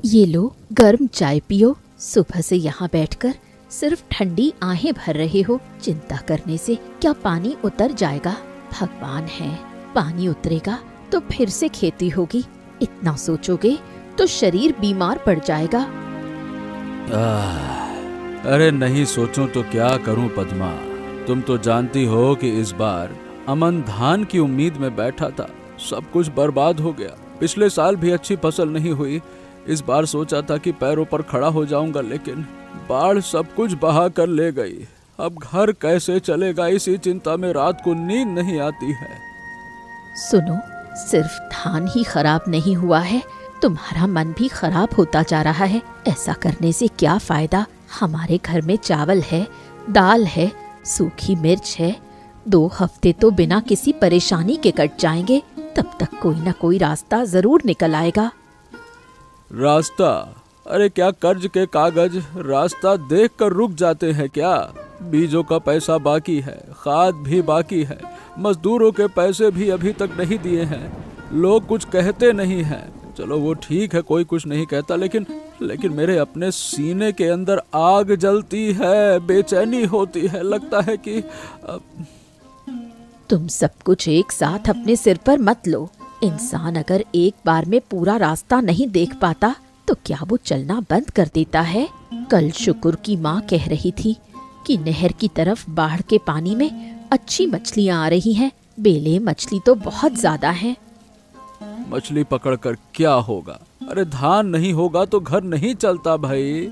ये लो गर्म चाय पियो। सुबह से यहाँ बैठकर सिर्फ ठंडी आहें भर रहे हो। चिंता करने से क्या पानी उतर जाएगा? भगवान है, पानी उतरेगा तो फिर से खेती होगी। इतना सोचोगे तो शरीर बीमार पड़ जाएगा। अरे नहीं सोचूं तो क्या करूं पद्मा। तुम तो जानती हो कि इस बार अमन धान की उम्मीद में बैठा था, सब कुछ बर्बाद हो गया। पिछले साल भी अच्छी फसल नहीं हुई। इस बार सोचा था कि पैरों पर खड़ा हो जाऊंगा, लेकिन बाढ़ सब कुछ बहा कर ले गई। अब घर कैसे चलेगा, इसी चिंता में रात को नींद नहीं आती है। सुनो, सिर्फ धान ही खराब नहीं हुआ है, तुम्हारा मन भी खराब होता जा रहा है। ऐसा करने से क्या फायदा? हमारे घर में चावल है, दाल है, सूखी मिर्च है। 2 हफ्ते तो बिना किसी परेशानी के कट जाएंगे। तब तक कोई ना कोई रास्ता जरूर निकल आएगा। रास्ता? अरे क्या कर्ज के कागज रास्ता देखकर रुक जाते हैं क्या? बीजों का पैसा बाकी है, खाद भी बाकी है, मजदूरों के पैसे भी अभी तक नहीं दिए हैं। लोग कुछ कहते नहीं हैं। चलो वो ठीक है, कोई कुछ नहीं कहता, लेकिन मेरे अपने सीने के अंदर आग जलती है, बेचैनी होती है। लगता है कि तुम सब कुछ एक साथ अपने सिर पर मत लो। इंसान अगर एक बार में पूरा रास्ता नहीं देख पाता तो क्या वो चलना बंद कर देता है? कल शुक्र की माँ कह रही थी कि नहर की तरफ बाढ़ के पानी में अच्छी मछलियाँ आ रही हैं। बेले मछली तो बहुत ज्यादा हैं। मछली पकड़कर क्या होगा? अरे धान नहीं होगा तो घर नहीं चलता भाई।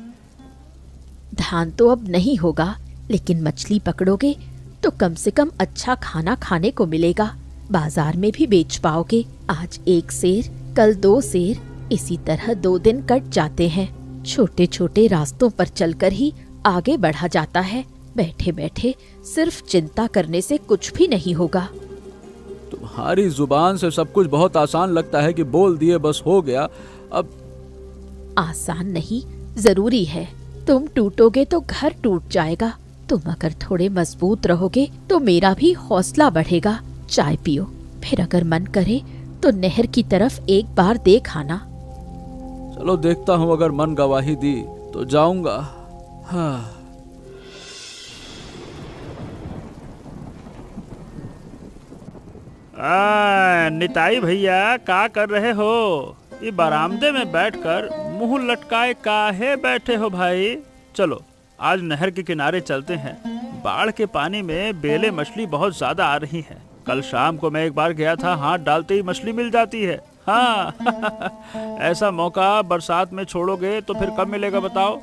धान तो अब नहीं होगा, लेकिन मछली पकड़ोगे तो कम से कम अच्छा खाना खाने को मिलेगा। बाजार में भी बेच पाओगे। आज 1 सेर, कल 2 सेर, इसी तरह 2 दिन कट जाते हैं। छोटे छोटे रास्तों पर चलकर ही आगे बढ़ा जाता है। बैठे बैठे सिर्फ चिंता करने से कुछ भी नहीं होगा। तुम्हारी जुबान से सब कुछ बहुत आसान लगता है कि बोल दिए बस हो गया। अब आसान नहीं, जरूरी है। तुम टूटोगे तो घर टूट जाएगा। तुम अगर थोड़े मजबूत रहोगे तो मेरा भी हौसला बढ़ेगा। चाय पियो, फिर अगर मन करे तो नहर की तरफ एक बार देख आना। चलो देखता हूँ, अगर मन गवाही दी तो जाऊंगा। हाँ। निताई भैया, क्या कर रहे हो? ये बरामदे में बैठकर मुंह लटकाए काहे बैठे हो भाई? चलो आज नहर के किनारे चलते हैं। बाढ़ के पानी में बेले मछली बहुत ज्यादा आ रही हैं। कल शाम को मैं एक बार गया था, हाथ डालते ही मछली मिल जाती है। हाँ ऐसा मौका बरसात में छोड़ोगे तो फिर कब मिलेगा बताओ?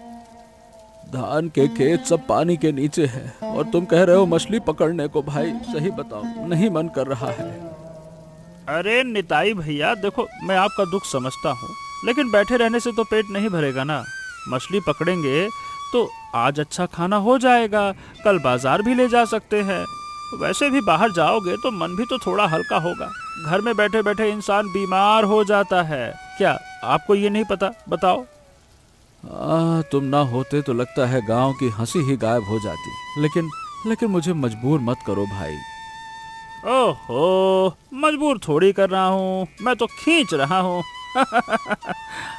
धान के खेत सब पानी के नीचे है और तुम कह रहे हो मछली पकड़ने को। भाई सही बताओ, नहीं मन कर रहा है। अरे निताई भैया देखो, मैं आपका दुख समझता हूँ, लेकिन बैठे रहने से तो पेट नहीं भरेगा ना। मछली पकड़ेंगे तो आज अच्छा खाना हो जाएगा, कल बाजार भी ले जा सकते हैं। वैसे भी बाहर जाओगे तो मन भी तो थोड़ा हल्का होगा। घर में बैठे बैठे इंसान बीमार हो जाता है। क्या आपको ये नहीं पता? बताओ। तुम ना होते तो लगता है गांव की हंसी ही गायब हो जाती। लेकिन मुझे मजबूर मत करो भाई। ओहो, मजबूर थोड़ी कर रहा हूँ, मैं तो खींच रहा हूँ।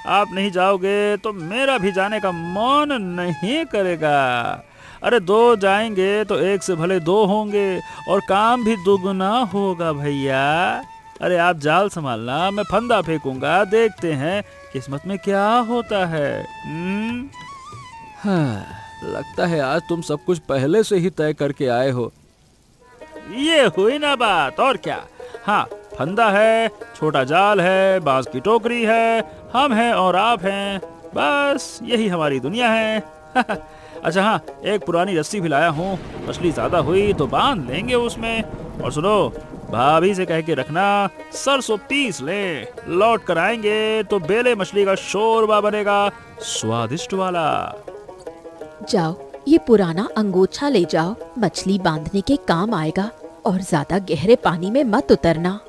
आप नहीं जाओगे तो मेरा भी जाने का मन नहीं करेगा। अरे 2 जाएंगे तो 1 से भले 2 होंगे और काम भी दुगना होगा भैया। अरे आप जाल संभालना, मैं फंदा फेंकूंगा, देखते हैं किस्मत में क्या होता है। हाँ, लगता है आज तुम सब कुछ पहले से ही तय करके आए हो। ये हुई ना बात, और क्या। हाँ, फंदा है, छोटा जाल है, बांस की टोकरी है, हम हैं और आप हैं, बस यही हमारी दुनिया है। अच्छा हाँ, एक पुरानी रस्सी भी लाया हूँ, मछली ज्यादा हुई तो बांध लेंगे उसमें। और सुनो, भाभी से कह के रखना सरसों पीस ले, लौट कर आएंगे तो बेले मछली का शोरबा बनेगा, स्वादिष्ट वाला। जाओ, ये पुराना अंगोछा ले जाओ, मछली बांधने के काम आएगा। और ज्यादा गहरे पानी में मत उतरना।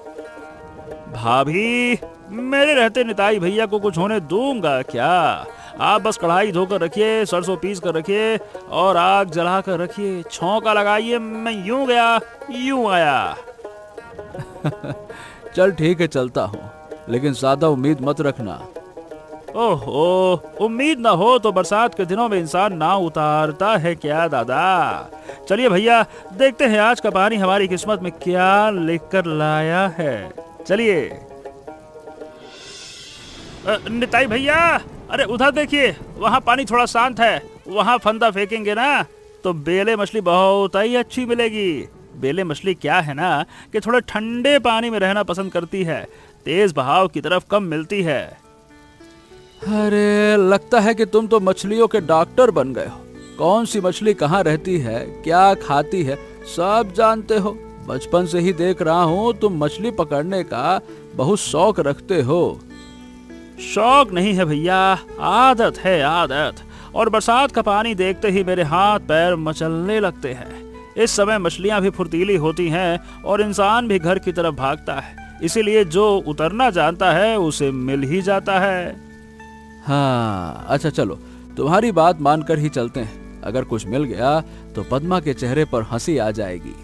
भाभी, मेरे रहते निताई भैया को कुछ होने दूंगा क्या? आप बस कढ़ाई धोकर रखिए, सरसों पीस कर रखिए और आग जला कर रखिए, छौंका लगाइए, मैं यूं गया यूं आया। चल ठीक है, चलता हूँ, लेकिन ज्यादा उम्मीद मत रखना। ओहो, उम्मीद ना हो तो बरसात के दिनों में इंसान नाव उतारता है क्या दादा? चलिए भैया, देखते हैं आज का पानी हमारी किस्मत में क्या लिख कर लाया है। चलिए। निताई भैया, अरे उधर देखिए, वहाँ पानी थोड़ा शांत है, वहाँ फंदा फेंकेंगे ना तो बेले मछली बहुत ही अच्छी मिलेगी। बेले मछली क्या है ना कि थोड़े ठंडे पानी में रहना पसंद करती है, तेज बहाव की तरफ कम मिलती है। अरे लगता है कि तुम तो मछलियों के डॉक्टर बन गए हो। कौन सी मछली कहाँ रहती है, क्या खाती है, सब जानते हो। बचपन से ही देख रहा हूँ तुम मछली पकड़ने का बहुत शौक रखते हो। शौक नहीं है भैया, आदत है आदत। और बरसात का पानी देखते ही मेरे हाथ पैर मचलने लगते हैं। इस समय मछलियां भी फुर्तीली होती हैं और इंसान भी घर की तरफ भागता है, इसीलिए जो उतरना जानता है उसे मिल ही जाता है। हाँ अच्छा चलो, तुम्हारी बात मानकर ही चलते हैं। अगर कुछ मिल गया तो पद्मा के चेहरे पर हंसी आ जाएगी।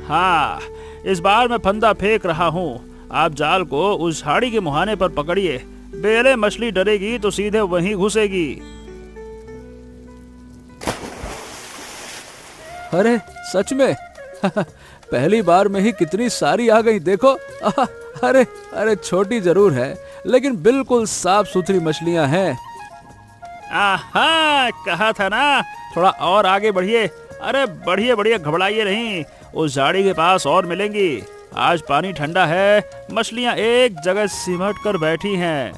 हाँ, इस बार मैं फंदा फेंक रहा हूँ। आप जाल को उस झाड़ी के मुहाने पर पकड़िए। बेले मछली डरेगी तो सीधे वहीं घुसेगी। अरे सच में पहली बार में ही कितनी सारी आ गई, देखो। अरे अरे छोटी जरूर है लेकिन बिल्कुल साफ सुथरी मछलियां हैं। आहा, कहा था ना, थोड़ा और आगे बढ़िए। अरे बढ़िए बढ़िए, घबराइए नहीं, उस झाड़ी के पास और मिलेंगी। आज पानी ठंडा है, मछलियां एक जगह सिमट कर बैठी हैं।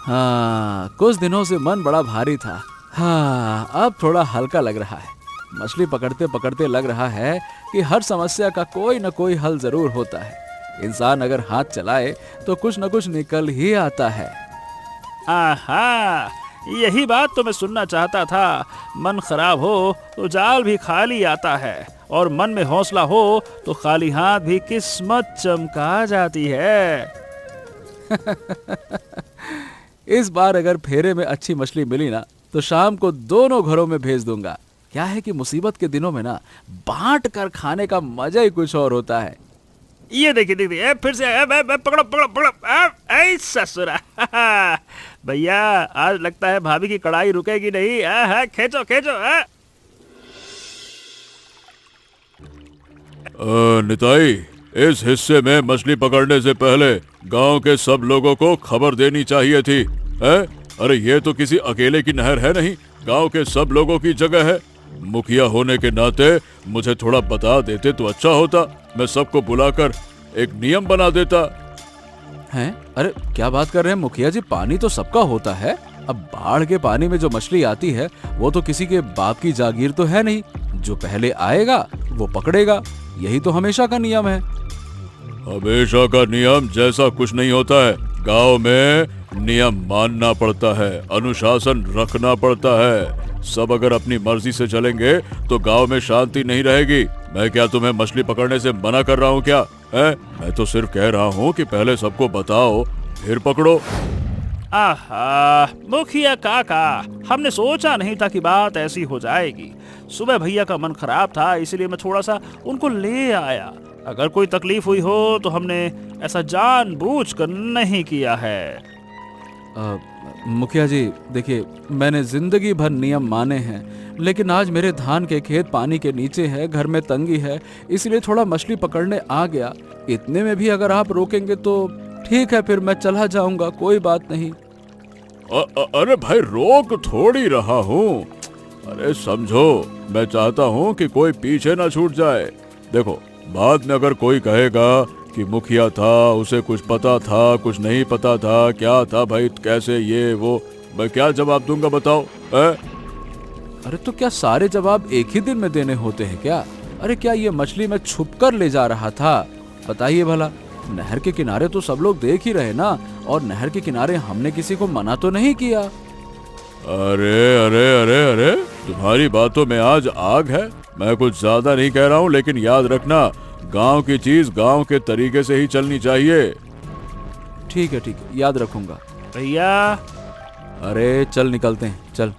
हाँ, कुछ दिनों से मन बड़ा भारी था। हाँ, अब थोड़ा हल्का लग रहा है। मछली पकड़ते पकड़ते लग रहा है कि हर समस्या का कोई न कोई हल जरूर होता है। इंसान अगर हाथ चलाए तो कुछ न कुछ निकल ही आता है। आहा, यही बात तो मैं सुनना चाहता था। मन खराब हो तो जाल भी खाली आता है, और मन में हौसला हो तो खाली हाथ भी किस्मत चमका जाती है। इस बार अगर फेरे में अच्छी मछली मिली ना तो शाम को दोनों घरों में भेज दूंगा। क्या है कि मुसीबत के दिनों में ना बांट कर खाने का मजा ही कुछ और होता है। ये देखिए देखिए, फिर से पकड़ो पकड़ो पकड़ो, ऐसा ससुरा। भैया, आज लगता है भाभी की कड़ाई रुकेगी नहीं। खींचो खींचो। निताई, इस हिस्से में मछली पकड़ने से पहले गांव के सब लोगों को खबर देनी चाहिए थी। अरे ये तो किसी अकेले की नहर है नहीं, गांव के सब लोगों की जगह है। मुखिया होने के नाते मुझे थोड़ा बता देते तो अच्छा होता। मैं सबको बुलाकर एक नियम बना देता। हैं? अरे क्या बात कर रहे हैं मुखिया जी, पानी तो सबका होता है। अब बाढ़ के पानी में जो मछली आती है वो तो किसी के बाप की जागीर तो है नहीं। जो पहले आएगा वो पकड़ेगा, यही तो हमेशा का नियम है। हमेशा का नियम जैसा कुछ नहीं होता है। गांव में नियम मानना पड़ता है, अनुशासन रखना पड़ता है। सब अगर अपनी मर्जी से चलेंगे तो गांव में शांति नहीं रहेगी। मैं क्या तुम्हें मछली पकड़ने से मना कर रहा हूँ क्या? मैं तो सिर्फ कह रहा हूँ कि पहले सबको बताओ फिर पकड़ो। आहा, मुखिया काका, हमने सोचा नहीं था कि बात ऐसी हो जाएगी। सुबह भैया का मन खराब था, इसीलिए मैं थोड़ा सा उनको ले आया। अगर कोई तकलीफ हुई हो तो हमने ऐसा जानबूझकर नहीं किया है। मुखिया जी देखिए, मैंने जिंदगी भर नियम माने हैं, लेकिन आज मेरे धान के खेत पानी के नीचे है, घर में तंगी है, इसलिए थोड़ा मछली पकड़ने आ गया। इतने में भी अगर आप रोकेंगे तो ठीक है, फिर मैं चला जाऊंगा, कोई बात नहीं। अरे भाई, रोक थोड़ी रहा हूँ। अरे समझो, मैं चाहता हूँ कि कोई पीछे ना छूट जाए। देखो, बाद में अगर कोई कहेगा कि मुखिया था, उसे कुछ पता था, कुछ नहीं पता था, क्या था भाई, कैसे ये वो, मैं क्या जवाब दूंगा बताओ? अरे तो क्या सारे जवाब एक ही दिन में देने होते हैं क्या? अरे क्या ये मछली मैं छुप कर ले जा रहा था? बताइए भला। नहर के किनारे तो सब लोग देख ही रहे ना, और नहर के किनारे हमने किसी को मना तो नहीं किया। अरे अरे अरे अरे, तुम्हारी बातों में आज आग है। मैं कुछ ज्यादा नहीं कह रहा हूँ, लेकिन याद रखना, गांव की चीज गांव के तरीके से ही चलनी चाहिए। ठीक है, याद रखूंगा। भैया, अरे चल निकलते हैं, चल।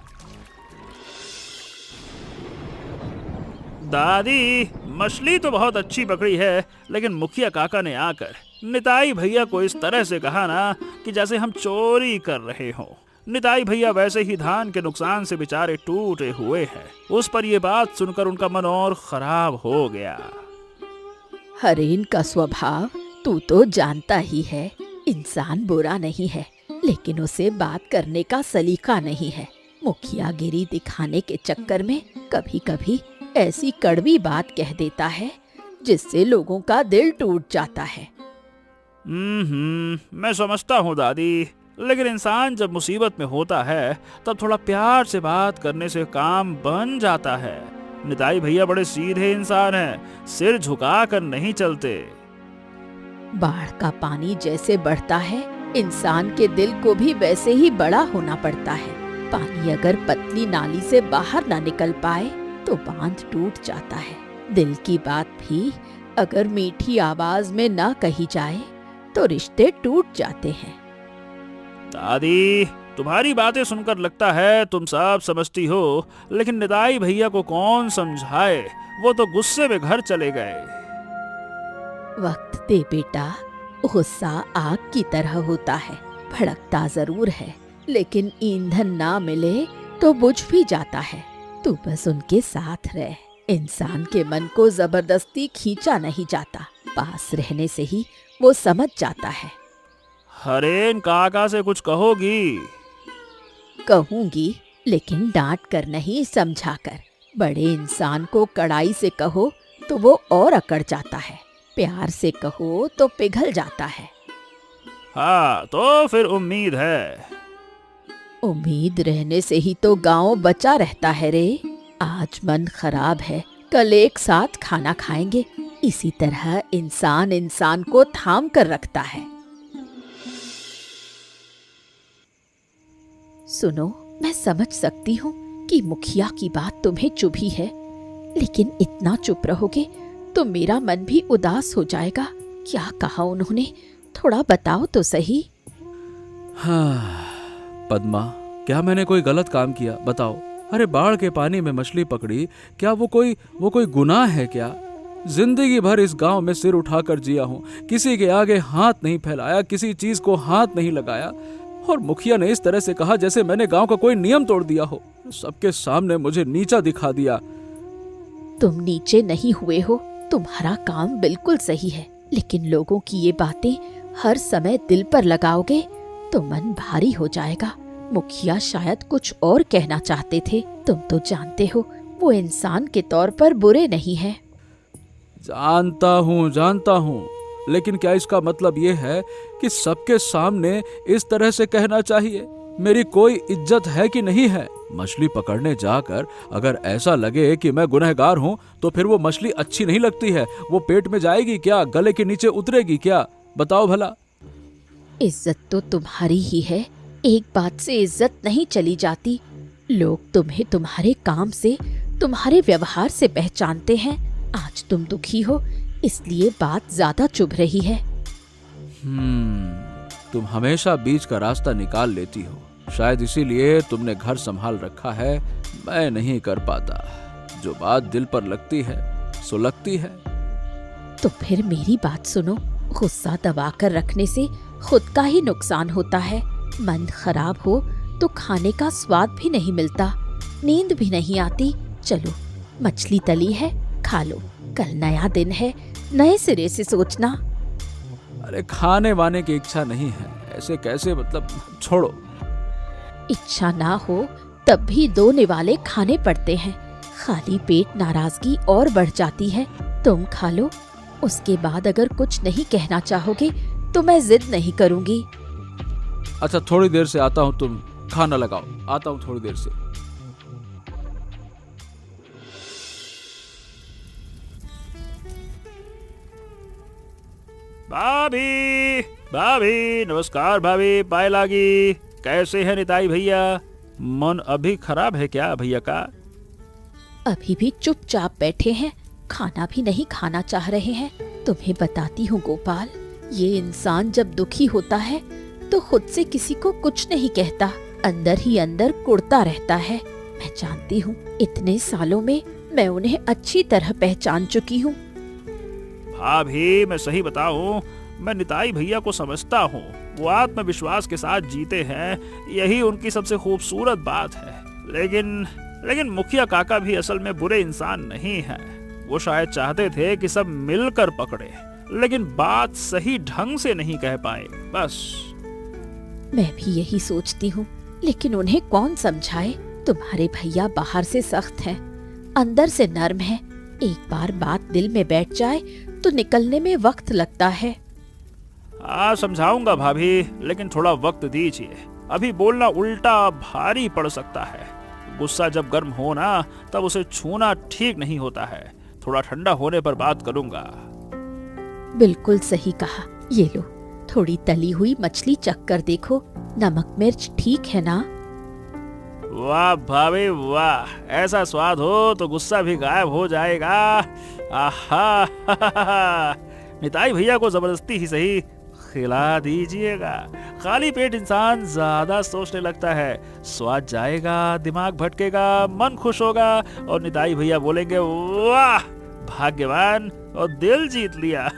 दादी, मछली तो बहुत अच्छी पकड़ी है, लेकिन मुखिया काका ने आकर निताई भैया को इस तरह से कहा ना कि जैसे हम चोरी कर रहे हों। निताई भैया वैसे ही धान के नुकसान से बेचारे टूटे हुए हैं। उस पर यह बात सुनकर उनका मन और खराब हो गया। हरेन का स्वभाव तू तो जानता ही है। इंसान बुरा नहीं है, लेकिन उसे बात करने का सलीका नहीं है। मुखियागिरी दिखाने के चक्कर में कभी कभी ऐसी कड़वी बात कह देता है जिससे लोगों का दिल टूट जाता है। मैं समझता हूँ दादी, लेकिन इंसान जब मुसीबत में होता है तब थोड़ा प्यार से बात करने से काम बन जाता है। निताई भैया बड़े सीधे इंसान हैं, सिर झुका कर नहीं चलते। बाढ़ का पानी जैसे बढ़ता है, इंसान के दिल को भी वैसे ही बड़ा होना पड़ता है। पानी अगर पतली नाली से बाहर ना निकल पाए तो बांध टूट जाता है। दिल की बात भी अगर मीठी आवाज में ना कही जाए तो रिश्ते टूट जाते हैं। दादी, तुम्हारी बातें सुनकर लगता है तुम सब समझती हो, लेकिन निताई भैया को कौन समझाए, वो तो गुस्से में घर चले गए। वक्त दे बेटा, गुस्सा आग की तरह होता है, भड़कता जरूर है, लेकिन ईंधन ना मिले तो बुझ भी जाता है। तू बस उनके साथ रह। इंसान के मन को जबरदस्ती खींचा नहीं जाता, पास रहने से ही वो समझ जाता है। हरेन काका से कुछ कहोगी? कहूंगी, लेकिन डांट कर नहीं, समझा कर। बड़े इंसान को कड़ाई से कहो तो वो और अकड़ जाता है, प्यार से कहो तो पिघल जाता है। हाँ, तो फिर उम्मीद है। उम्मीद रहने से ही तो गांव बचा रहता है रे। आज मन खराब है, कल एक साथ खाना खाएंगे। इसी तरह इंसान इंसान को थाम कर रखता है। सुनो, मैं समझ सकती हूँ कि मुखिया की बात तुम्हें चुभी है, लेकिन इतना चुप रहोगे तो मेरा मन भी उदास हो जाएगा। क्या कहा उन्होंने, थोड़ा बताओ तो सही। हाँ पद्मा, क्या मैंने कोई गलत काम किया बताओ? अरे बाढ़ के पानी में मछली पकड़ी, क्या वो कोई गुनाह है क्या? जिंदगी भर इस गांव में सिर उठाकर जिया हूँ, किसी के आगे हाथ नहीं फैलाया, किसी चीज को हाथ नहीं लगाया, और मुखिया ने इस तरह से कहा जैसे मैंने गांव का कोई नियम तोड़ दिया हो। सबके सामने मुझे नीचा दिखा दिया। तुम नीचे नहीं हुए हो, तुम्हारा काम बिल्कुल सही है, लेकिन लोगों की ये बातें हर समय दिल पर लगाओगे तो मन भारी हो जाएगा। मुखिया शायद कुछ और कहना चाहते थे, तुम तो जानते हो वो इंसान के तौर पर बुरे नहीं हैं। जानता हूँ, लेकिन क्या इसका मतलब ये है कि सबके सामने इस तरह से कहना चाहिए? मेरी कोई इज्जत है कि नहीं है? मछली पकड़ने जाकर अगर ऐसा लगे कि मैं गुनहगार हूँ तो फिर वो मछली अच्छी नहीं लगती है। वो पेट में जाएगी क्या, गले के नीचे उतरेगी क्या? बताओ भला। इज्जत तो तुम्हारी ही है, एक बात से इज्जत नहीं चली जाती। लोग तुम्हें तुम्हारे काम से, तुम्हारे व्यवहार से पहचानते हैं। आज तुम दुखी हो इसलिए बात ज्यादा चुभ रही है। तुम हमेशा बीच का रास्ता निकाल लेती हो, शायद इसीलिए तुमने घर संभाल रखा है। मैं नहीं कर पाता। जो बात दिल पर लगती है सो लगती है। तो फिर मेरी बात सुनो, गुस्सा दबा कर रखने से खुद का ही नुकसान होता है। मन खराब हो तो खाने का स्वाद भी नहीं मिलता, नींद भी नहीं आती। चलो मछली तली है, खा लो, कल नया दिन है, नए सिरे से सोचना। अरे खाने वाने की इच्छा नहीं है, ऐसे कैसे, मतलब छोड़ो। इच्छा ना हो तब भी दो निवाले खाने पड़ते हैं। खाली पेट नाराजगी और बढ़ जाती है। तुम खा लो, उसके बाद अगर कुछ नहीं कहना चाहोगे तो मैं जिद नहीं करूंगी। अच्छा थोड़ी देर से आता हूँ, तुम खाना लगाओ, आता हूँ थोड़ी देर से। भाभी, भाभी, नमस्कार भाभी, पाए लागी। कैसे है निताई भैया? मन अभी खराब है क्या भैया का? अभी भी चुपचाप बैठे हैं, खाना भी नहीं खाना चाह रहे हैं। तुम्हें बताती हूँ गोपाल, ये इंसान जब दुखी होता है तो खुद से किसी को कुछ नहीं कहता, अंदर ही अंदर कुढ़ता रहता है। मैं जानती हूँ इतने सालों में मैं उन्हें अच्छी तरह पहचान चुकी हूँ। भाभी मैं सही बताऊं, मैं निताई भैया को समझता हूँ। वो आत्मविश्वास के साथ जीते हैं, यही उनकी सबसे खूबसूरत बात है। लेकिन मुखिया काका भी असल में बुरे इंसान नहीं हैं। वो शायद चाहते थे कि सब मिलकर पकड़े, लेकिन बात सही ढंग से नहीं कह पाए, बस। मैं भी यही सोचती हूँ, लेकिन उन्हें कौन समझाए। तुम्हारे भैया बाहर से सख्त हैं, अंदर से नर्म है। एक बार बात दिल में बैठ जाए तो निकलने में वक्त लगता है। समझाऊंगा भाभी, लेकिन थोड़ा वक्त दीजिए। अभी बोलना उल्टा भारी पड़ सकता है। गुस्सा जब गर्म हो ना, तब उसे छूना ठीक नहीं होता है। थोड़ा ठंडा होने पर बात करूंगा। बिल्कुल सही कहा। ये लो, थोड़ी तली हुई मछली चख कर देखो, नमक मिर्च ठीक है ना? वाह भाभी वाह, ऐसा स्वाद हो तो गुस्सा भी गायब हो जाएगा। आहा निताई भैया को जबरदस्ती ही सही खिला दीजिएगा। खाली पेट इंसान ज्यादा सोचने लगता है। स्वाद जाएगा, दिमाग भटकेगा, मन खुश होगा और निताई भैया बोलेंगे वाह भाग्यवान, और दिल जीत लिया।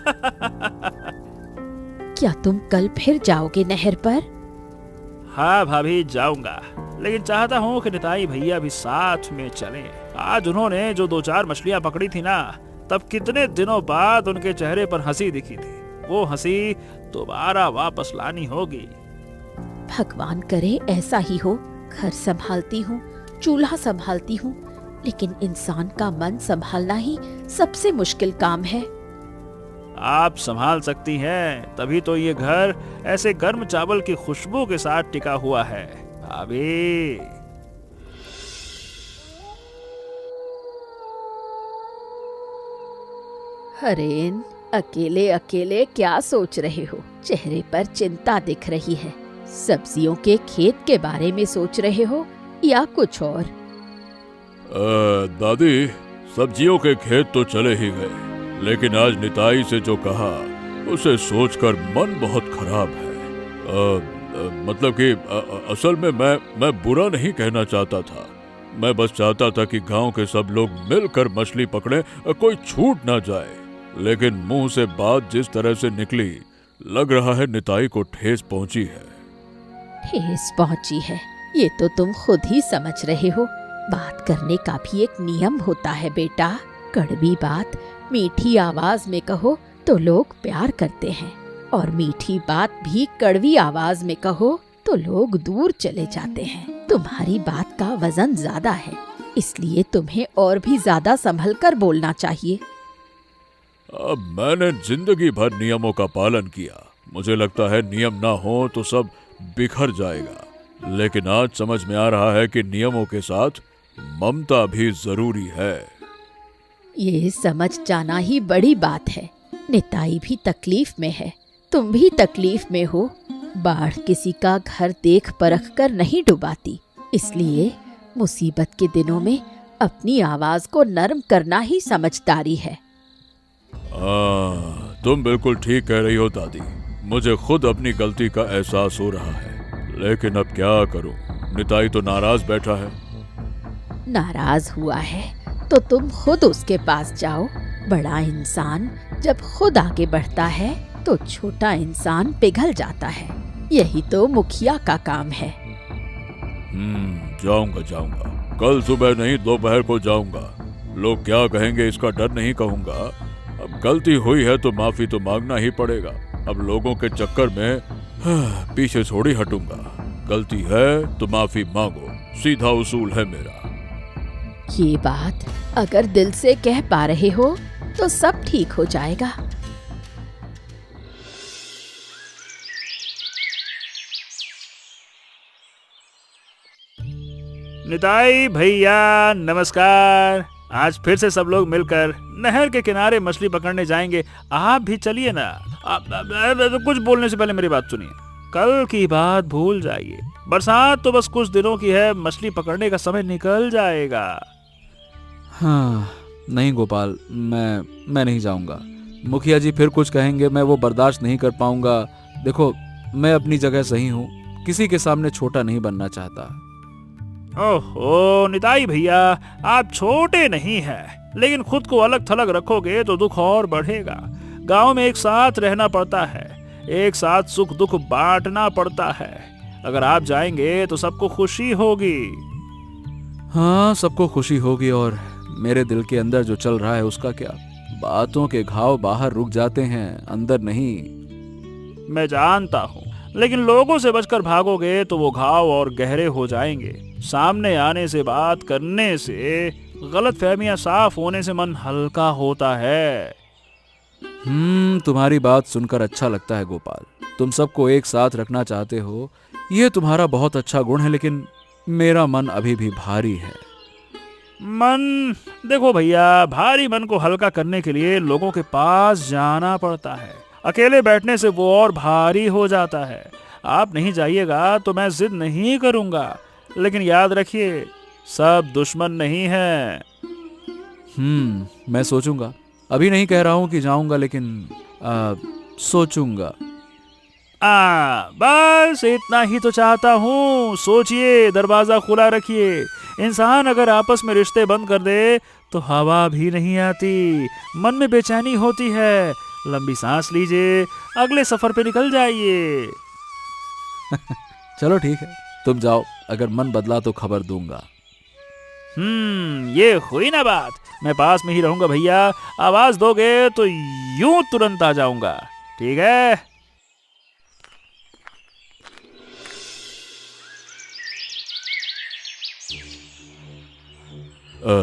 क्या तुम कल फिर जाओगे नहर पर? हाँ भाभी जाऊंगा, लेकिन चाहता हूँ कि निताई भैया भी साथ में चलें। आज उन्होंने जो 2-4 मछलियाँ पकड़ी थी ना, तब कितने दिनों बाद उनके चेहरे पर हंसी दिखी थी। वो हंसी दोबारा वापस लानी होगी। भगवान करे ऐसा ही हो। घर संभालती हूँ, चूल्हा संभालती हूँ, लेकिन इंसान का मन संभालना ही सबसे मुश्किल काम है। आप संभाल सकती हैं, तभी तो ये घर ऐसे गर्म चावल की खुशबू के साथ टिका हुआ है। भाभी हरेन, अकेले अकेले क्या सोच रहे हो? चेहरे पर चिंता दिख रही है। सब्जियों के खेत के बारे में सोच रहे हो या कुछ और? दादी, सब्जियों के खेत तो चले ही गए, लेकिन आज निताई से जो कहा उसे सोचकर मन बहुत खराब है। मतलब कि असल में मैं बुरा नहीं कहना चाहता था। मैं बस चाहता था कि गांव के सब लोग मिलकर मछली पकड़े, कोई छूट ना जाए। लेकिन मुंह से बात जिस तरह से निकली, लग रहा है निताई को ठेस पहुंची है। ठेस पहुंची है, ये तो तुम खुद ही समझ रहे हो। बात करने का भी एक नियम होता है बेटा। कड़वी बात मीठी आवाज में कहो तो लोग प्यार करते हैं, और मीठी बात भी कड़वी आवाज में कहो तो लोग दूर चले जाते हैं। तुम्हारी बात का वजन ज्यादा है, इसलिए तुम्हें और भी ज्यादा संभल कर बोलना चाहिए। अब मैंने जिंदगी भर नियमों का पालन किया। मुझे लगता है नियम ना हो तो सब बिखर जाएगा। लेकिन आज समझ में आ रहा है कि नियमों के साथ ममता भी जरूरी है। ये समझ जाना ही बड़ी बात है। निताई भी तकलीफ में है, तुम भी तकलीफ में हो। बाढ़ किसी का घर देख परख कर नहीं डुबाती, इसलिए मुसीबत के दिनों में अपनी आवाज को नरम करना ही समझदारी है। तुम बिल्कुल ठीक कह रही हो दादी। मुझे खुद अपनी गलती का एहसास हो रहा है, लेकिन अब क्या करूं? निताई तो नाराज बैठा है। नाराज हुआ है तो तुम खुद उसके पास जाओ। बड़ा इंसान जब खुद आगे बढ़ता है तो छोटा इंसान पिघल जाता है। यही तो मुखिया का काम है। जाऊंगा। कल सुबह नहीं, दोपहर को जाऊंगा। लोग क्या कहेंगे इसका डर नहीं कहूंगा। अब गलती हुई है तो माफी तो मांगना ही पड़ेगा। अब लोगों के चक्कर में पीछे थोड़ी हटूंगा। गलती है तो माफी मांगो, सीधा उसूल है मेरा। ये बात अगर दिल से कह पा रहे हो तो सब ठीक हो जाएगा। निताई भैया नमस्कार। आज फिर से सब लोग मिलकर नहर के किनारे मछली पकड़ने जाएंगे। आप भी चलिए ना। कुछ बोलने से पहले मेरी बात सुनिए। कल की बात भूल जाइए। बरसात तो बस कुछ दिनों की है, मछली पकड़ने का समय निकल जाएगा। हाँ नहीं गोपाल, मैं नहीं जाऊंगा। मुखिया जी फिर कुछ कहेंगे, मैं वो बर्दाश्त नहीं कर पाऊंगा। देखो मैं अपनी जगह सही हूँ, किसी के सामने छोटा नहीं बनना चाहता। ओहो निताई भैया, आप छोटे नहीं हैं, लेकिन खुद को अलग थलग रखोगे तो दुख और बढ़ेगा। गांव में एक साथ रहना पड़ता है, एक साथ सुख दुख बांटना पड़ता है। अगर आप जाएंगे तो सबको खुशी होगी। हाँ, सबको खुशी होगी, और मेरे दिल के अंदर जो चल रहा है उसका क्या? बातों के घाव बाहर रुक जाते हैं, अंदर नहीं। मैं जानता हूँ, लेकिन लोगों से बचकर भागोगे तो वो घाव और गहरे हो जाएंगे। सामने आने से, बात करने से, गलत फहमियां साफ होने से मन हल्का होता है। तुम्हारी बात सुनकर अच्छा लगता है गोपाल। तुम सबको एक साथ रखना चाहते हो, ये तुम्हारा बहुत अच्छा गुण है, लेकिन मेरा मन अभी भी भारी है। मन, देखो भैया, भारी मन को हल्का करने के लिए लोगों के पास जाना पड़ता है। अकेले बैठने से वो और भारी हो जाता है। आप नहीं जाइएगा तो मैं जिद नहीं करूंगा, लेकिन याद रखिए, सब दुश्मन नहीं है। मैं सोचूंगा। अभी नहीं कह रहा हूं कि जाऊंगा, लेकिन सोचूंगा। बस इतना ही तो चाहता हूँ। सोचिए, दरवाजा खुला रखिए। इंसान अगर आपस में रिश्ते बंद कर दे तो हवा भी नहीं आती, मन में बेचैनी होती है। लंबी सांस लीजिए, अगले सफर पे निकल जाइए। चलो ठीक है, तुम जाओ। अगर मन बदला तो खबर दूंगा। ये हुई ना बात। मैं पास में ही रहूंगा भैया। आवाज दोगे तो यूं तुरंत आ जाऊंगा, ठीक है?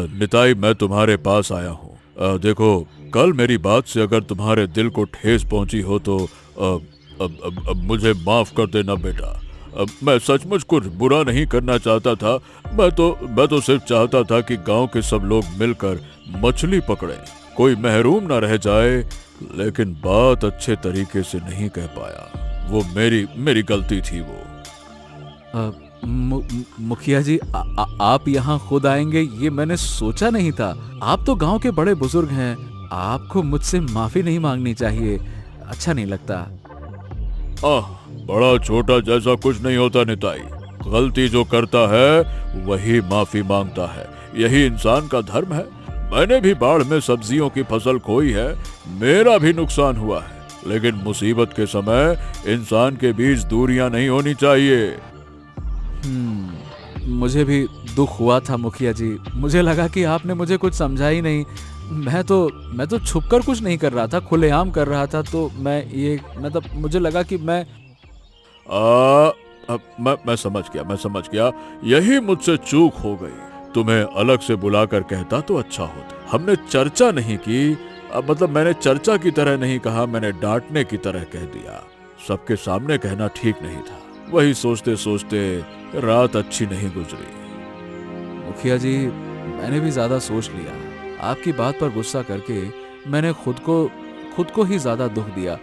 निताई, मैं तुम्हारे पास आया हूँ। देखो, कल मेरी बात से अगर तुम्हारे दिल को ठेस पहुंची हो तो अब मुझे माफ कर देना बेटा। मैं सचमुच कुछ बुरा नहीं करना चाहता था। मैं तो सिर्फ चाहता था कि गांव के सब लोग मिलकर मछली पकड़ें, कोई महरूम ना रह जाए। लेकिन बात अच्छे तरीके से नहीं कह पाया। वो मेरी गलती थी वो। मुखिया जी, आप यहाँ खुद आएंगे ये मैंने सोचा नहीं था। आप तो गांव के बड़े बुजुर्ग हैं, आपको मुझसे माफी नहीं मांगनी चाहिए। अच्छा नहीं लगता। बड़ा छोटा जैसा कुछ नहीं होता निताई। गलती जो करता है वही माफी मांगता है, यही इंसान का धर्म है। मैंने भी बाढ़ में सब्जियों की फसल खोई है, मेरा भी नुकसान हुआ है। लेकिन मुसीबत के समय इंसान के बीच दूरियां नहीं होनी चाहिए। मुझे भी दुख हुआ था मुखिया जी। मुझे लगा कि आपने मुझे कुछ समझा ही नहीं। मैं तो छुपकर कुछ नहीं कर रहा था, खुलेआम कर रहा था। तो मतलब मुझे लगा कि मैं समझ गया। यही मुझसे चूक हो गई। तुम्हें अलग से बुलाकर कहता तो अच्छा होता। हमने चर्चा नहीं की। मतलब मैंने चर्चा की तरह नहीं कहा, मैंने डांटने की तरह कह दिया। सबके सामने कहना ठीक नहीं था। वही सोचते सोचते रात अच्छी नहीं गुजरी। मुखिया जी, मैंने भी ज्यादा सोच लिया। आपकी बात पर गुस्सा करके मैंने खुद को ही ज्यादा दुख दिया।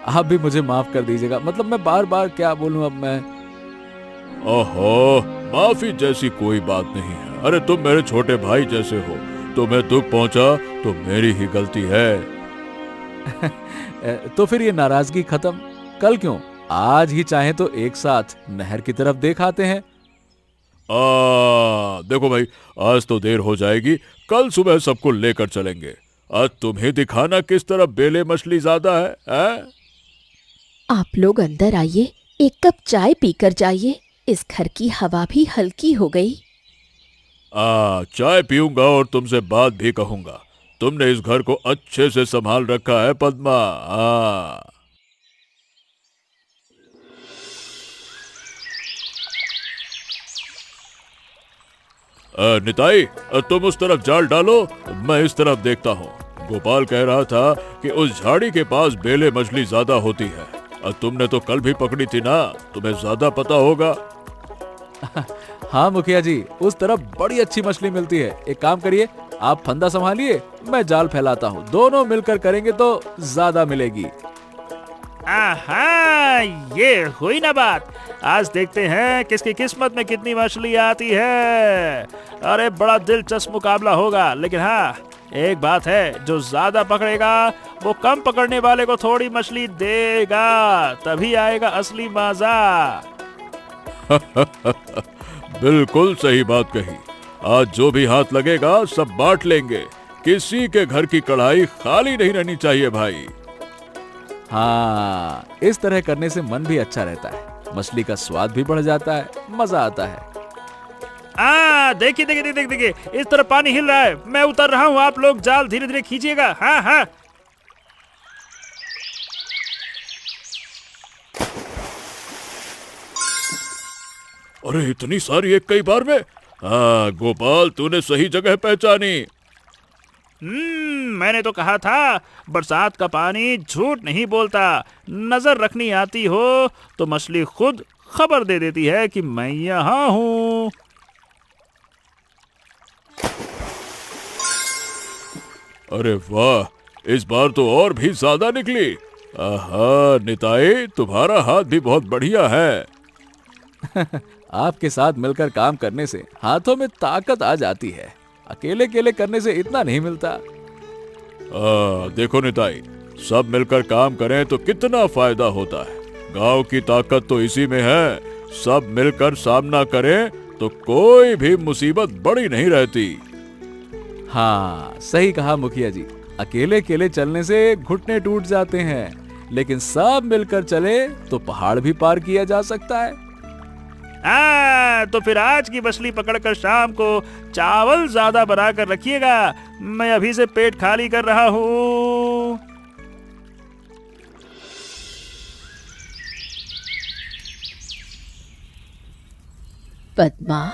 आप भी मुझे माफ कर दीजिएगा। मतलब मैं बार बार क्या बोलूं अब मैं। ओहो, माफी जैसी कोई बात नहीं है। अरे तुम मेरे छोटे भाई जैसे हो। तुम्हें दुख पहुंचा तो मेरी ही गलती है। तो फिर ये नाराजगी खत्म कल क्यों? आज ही चाहे तो एक साथ नहर की तरफ देख आते हैं। देखो भाई, आज तो देर हो जाएगी। कल सुबह सबको लेकर चलेंगे। आज तुम्हें दिखाना किस तरह बेले मछली ज्यादा है? आप लोग अंदर आइए, एक कप चाय पीकर जाइए। इस घर की हवा भी हल्की हो गई। चाय पीऊंगा और तुमसे बात भी कहूंगा। तुमने इस घर को अच्छे से संभाल रखा है पद्मा। निताई, तुम उस तरफ जाल डालो, मैं इस तरफ देखता हूँ। गोपाल कह रहा था कि उस झाड़ी के पास बेले मछली ज्यादा होती है। तुमने तो कल भी पकड़ी थी ना, तुम्हें ज्यादा पता होगा। हाँ मुखिया जी, उस तरफ बड़ी अच्छी मछली मिलती है। एक काम करिए, आप फंदा संभालिए, मैं जाल फैलाता हूँ। दोनों मिलकर करेंगे तो ज्यादा मिलेगी। ये हुई ना बात। आज देखते हैं किसकी किस्मत में कितनी मछली आती है। अरे बड़ा दिलचस्प मुकाबला होगा। लेकिन हाँ, एक बात है, जो ज्यादा पकड़ेगा वो कम पकड़ने वाले को थोड़ी मछली देगा, तभी आएगा असली मजा। बिल्कुल सही बात कही। आज जो भी हाथ लगेगा सब बांट लेंगे। किसी के घर की कढ़ाई खाली नहीं रहनी चाहिए भाई। हाँ, इस तरह करने से मन भी अच्छा रहता है, मछली का स्वाद भी बढ़ जाता है, मजा आता है। देखिए देखिए देखिए देखिए, इस तरफ पानी हिल रहा है, मैं उतर रहा हूँ, आप लोग जाल धीरे धीरे खींचिएगा। हाँ हाँ। अरे इतनी सारी एक कई बार में। हाँ गोपाल, तूने सही जगह पहचानी। मैंने तो कहा था बरसात का पानी झूठ नहीं बोलता। नजर रखनी आती हो तो मछली खुद खबर दे देती है कि मैं यहाँ हूँ। अरे वाह, इस बार तो और भी ज्यादा निकली। आहा निताई, तुम्हारा हाथ भी बहुत बढ़िया है। आपके साथ मिलकर काम करने से हाथों में ताकत आ जाती है, अकेले अकेले करने से इतना नहीं मिलता। देखो निताई, सब मिलकर काम करें तो कितना फायदा होता है। गांव की ताकत तो इसी में है। सब मिलकर सामना करें तो कोई भी मुसीबत बड़ी नहीं रहती। हाँ सही कहा मुखिया जी, अकेले अकेले चलने से घुटने टूट जाते हैं, लेकिन सब मिलकर चले तो पहाड़ भी पार किया जा सकता है। तो फिर आज की मछली पकड़कर शाम को चावल ज्यादा बनाकर रखिएगा। मैं अभी से पेट खाली कर रहा हूँ। पद्मा,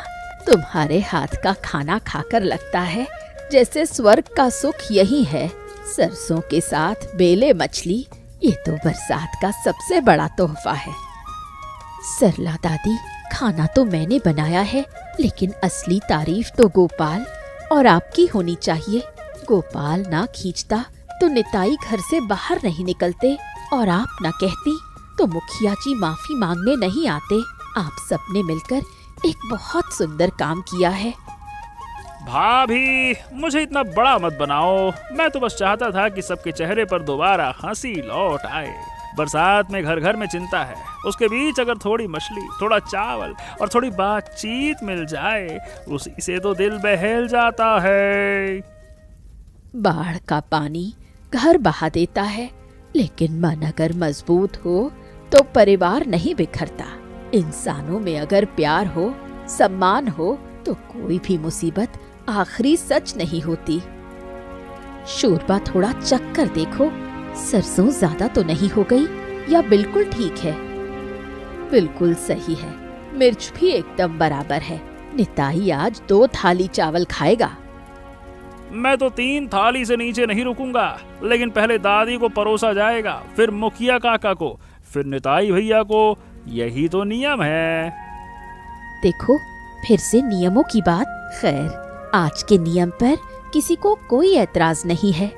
तुम्हारे हाथ का खाना खाकर लगता है जैसे स्वर्ग का सुख यही है। सरसों के साथ बेले मछली, ये तो बरसात का सबसे बड़ा तोहफा है। सरला दादी, खाना तो मैंने बनाया है, लेकिन असली तारीफ तो गोपाल और आपकी होनी चाहिए। गोपाल ना खींचता तो निताई घर से बाहर नहीं निकलते, और आप ना कहती तो मुखिया जी माफी मांगने नहीं आते। आप सबने मिलकर एक बहुत सुंदर काम किया है। भाभी, मुझे इतना बड़ा मत बनाओ। मैं तो बस चाहता था कि सबके चेहरे पर दोबारा हंसी लौट आए। बरसात में घर घर में चिंता है, उसके बीच अगर थोड़ी मछली, थोड़ा चावल और थोड़ी बातचीत मिल जाए, उसी से तो दिल बहल जाता है। बाढ़ का पानी घर बहा देता है, लेकिन मन अगर मजबूत हो तो परिवार नहीं बिखरता। इंसानों में अगर प्यार हो, सम्मान हो, तो कोई भी मुसीबत आखिरी सच नहीं होती। शोरबा थोड़ा चख कर देखो, सरसों ज्यादा तो नहीं हो गई या बिल्कुल ठीक है? बिल्कुल सही है, मिर्च भी एकदम बराबर है। निताई आज 2 थाली चावल खाएगा। मैं तो 3 थाली से नीचे नहीं रुकूंगा, लेकिन पहले दादी को परोसा जाएगा, फिर मुखिया काका को, फिर निताई भैया को। यही तो नियम है। देखो, फिर से नियमों की बात। खैर, आज के नियम पर किसी को कोई एतराज नहीं है।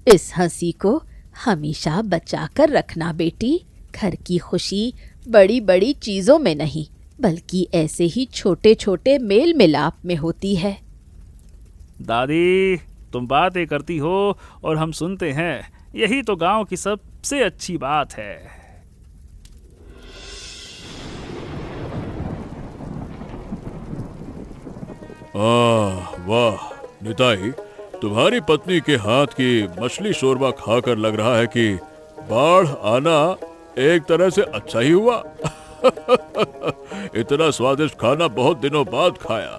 इस हंसी को हमेशा बचा कर रखना बेटी। घर की खुशी बड़ी बड़ी चीजों में नहीं, बल्कि ऐसे ही छोटे छोटे मेल मिलाप में होती है। दादी, तुम बातें करती हो और हम सुनते हैं, यही तो गांव की सबसे अच्छी बात है। वाह निताई, तुम्हारी पत्नी के हाथ की मछली शोरबा खाकर लग रहा है कि बाढ़ आना एक तरह से अच्छा ही हुआ। इतना स्वादिष्ट खाना बहुत दिनों बाद खाया,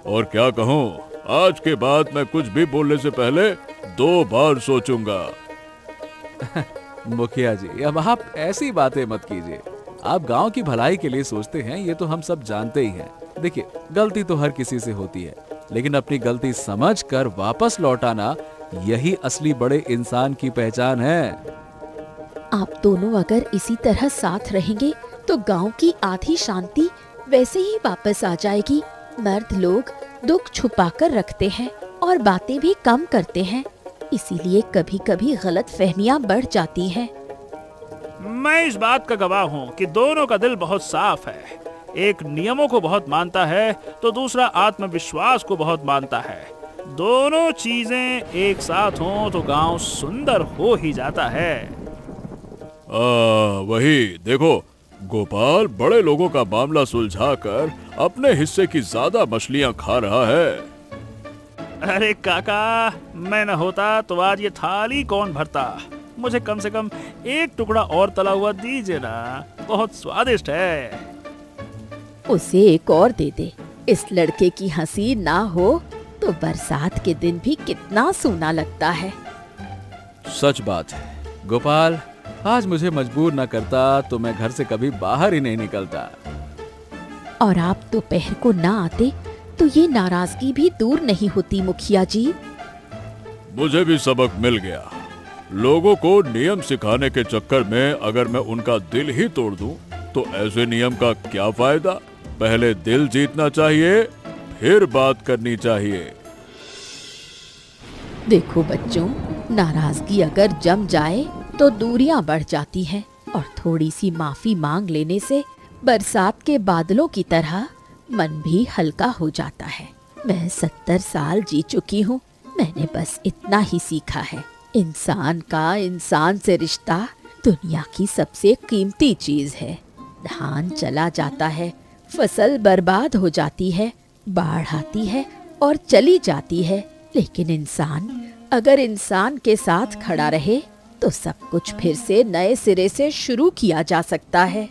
और क्या कहूँ, आज के बाद मैं कुछ भी बोलने से पहले 2 बार सोचूंगा। मुखिया जी, अब आप ऐसी बातें मत कीजिए। आप गांव की भलाई के लिए सोचते हैं, ये तो हम सब जानते ही हैं। देखिए, गलती तो हर किसी से होती है, लेकिन अपनी गलती समझकर वापस लौटाना, यही असली बड़े इंसान की पहचान है। आप दोनों अगर इसी तरह साथ रहेंगे तो गांव की आधी शांति वैसे ही वापस आ जाएगी। मर्द लोग दुख छुपाकर रखते हैं और बातें भी कम करते हैं, इसीलिए कभी कभी गलत फहमियां बढ़ जाती हैं। मैं इस बात का गवाह हूँ कि दोनों का दिल बहुत साफ है। एक नियमों को बहुत मानता है तो दूसरा आत्मविश्वास को बहुत मानता है। दोनों चीजें एक साथ हों तो गांव सुंदर हो ही जाता है। वही देखो, गोपाल बड़े लोगों का मामला सुलझाकर अपने हिस्से की ज्यादा मछलियां खा रहा है। अरे काका, मैं न होता तो आज ये थाली कौन भरता। मुझे कम से कम एक टुकड़ा और तला हुआ दीजिए ना, बहुत स्वादिष्ट है। उसे एक और दे दे। इस लड़के की हंसी ना हो तो बरसात के दिन भी कितना सूना लगता है। सच बात है गोपाल, आज मुझे मजबूर न करता तो मैं घर से कभी बाहर ही नहीं निकलता। और आप दोपहर को ना आते तो ये नाराजगी भी दूर नहीं होती मुखिया जी। मुझे भी सबक मिल गया। लोगों को नियम सिखाने के चक्कर में अगर मैं उनका दिल ही तोड़ दूं, तो ऐसे नियम का क्या फायदा। पहले दिल जीतना चाहिए, फिर बात करनी चाहिए। देखो बच्चों, नाराजगी अगर जम जाए तो दूरियां बढ़ जाती हैं और थोड़ी सी माफी मांग लेने से बरसात के बादलों की तरह मन भी हल्का हो जाता है। मैं 70 साल जी चुकी हूँ, मैंने बस इतना ही सीखा है। इंसान का इंसान से रिश्ता दुनिया की सबसे कीमती चीज है। धान चला जाता है, फसल बर्बाद हो जाती है, बाढ़ आती है और चली जाती है, लेकिन इंसान अगर इंसान के साथ खड़ा रहे तो सब कुछ फिर से नए सिरे से शुरू किया जा सकता है।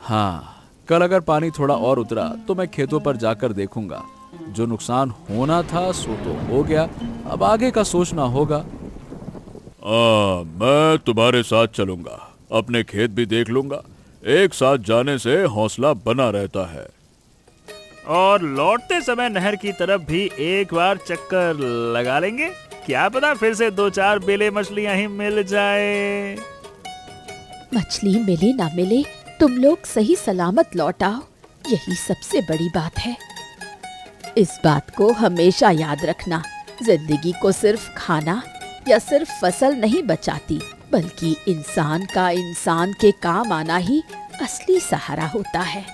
हाँ, कल अगर पानी थोड़ा और उतरा तो मैं खेतों पर जाकर देखूंगा। जो नुकसान होना था सो तो हो गया, अब आगे का सोचना होगा। मैं तुम्हारे साथ चलूंगा, अपने खेत भी देख लूंगा। एक साथ जाने से हौसला बना रहता है। और लौटते समय नहर की तरफ भी एक बार चक्कर लगा लेंगे, क्या पता फिर से 2-4 बेले मछलियां ही मिल जाए। मछली मिले ना मिले, तुम लोग सही सलामत लौट आओ, यही सबसे बड़ी बात है। इस बात को हमेशा याद रखना, जिंदगी को सिर्फ खाना या सिर्फ फसल नहीं बचाती, बल्कि इंसान का इंसान के काम आना ही असली सहारा होता है।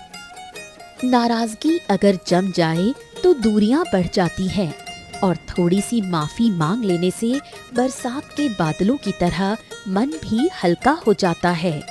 नाराजगी अगर जम जाए तो दूरियां बढ़ जाती हैं और थोड़ी सी माफी मांग लेने से बरसात के बादलों की तरह मन भी हल्का हो जाता है।